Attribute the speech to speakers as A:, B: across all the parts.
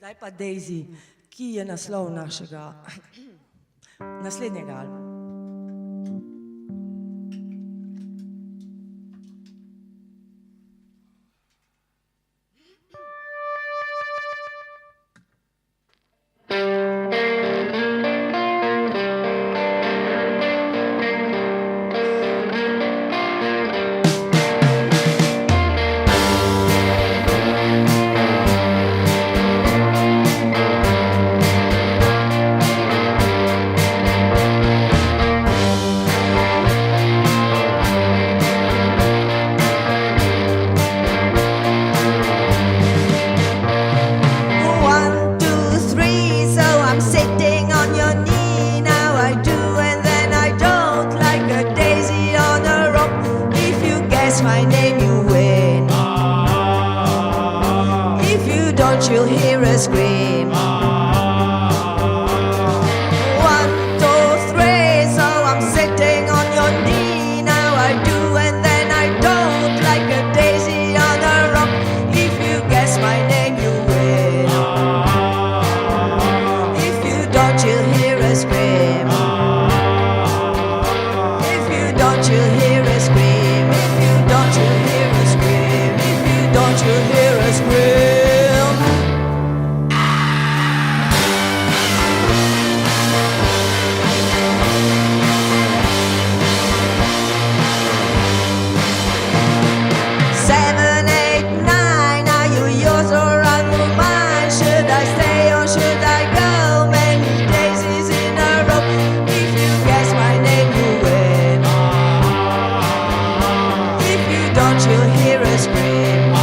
A: Zdaj pa Daisy, ki je naslov našega naslednjega albuma.
B: My name you win. If you don't, you'll hear a scream. 1, 2, 3. So I'm sitting on your knee. Now I do and then I don't, like a daisy on a rock. If you guess my name you win. If you don't, you'll hear a scream. If you don't, you'll hear a scream. Don't you hear us scream? If you don't, you hear us scream. 7, 8, 9. Are you yours or are you mine? Should I stay or should I go? Many daisies in a row. If you guess my name, you win. Don't you hear us scream?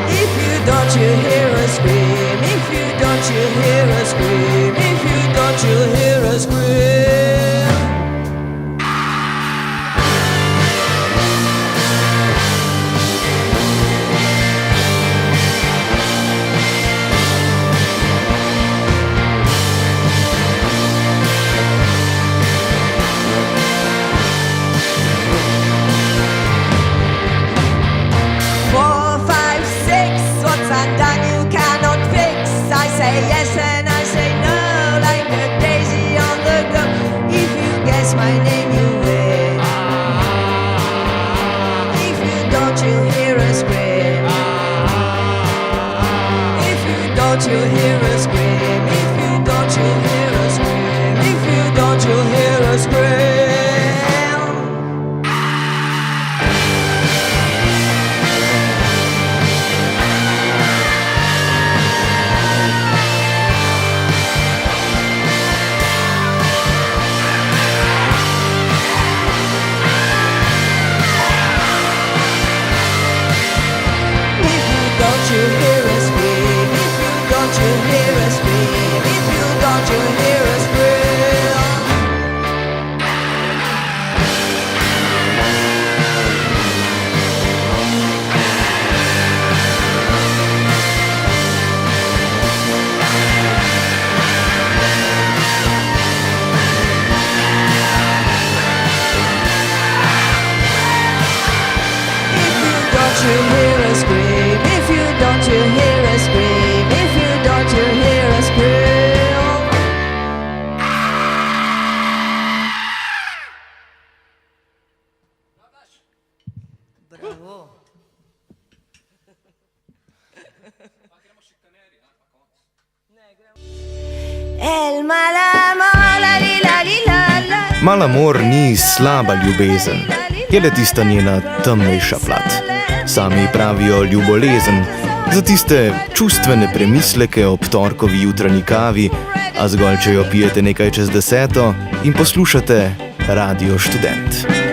B: If you don't, you hear us scream. If you don't, you hear us scream. If you don't, you hear us scream. Yes and I say no, like a daisy on the go. If you guess my name, you win. If you don't, you hear us scream. If you don't, you hear us scream. If you don't, you hear us scream. If you don't, you hear us scream. You hear us scream. If you don't, you hear us scream. If you don't, you hear us scream. If you don't, you hear us scream. If you don't, you hear us scream. If you don't, you hear us scream.
A: Bravo.
B: El malamo, la li la li la la.
C: Malamor ni slaba ljubezen, je le tista njena temnejša plat. Sami pravijo ljubolezen, za tiste čustvene premisleke ob torkovi jutranji kavi, a zgolj če jo pijete nekaj čez 10 in poslušate Radio Študent.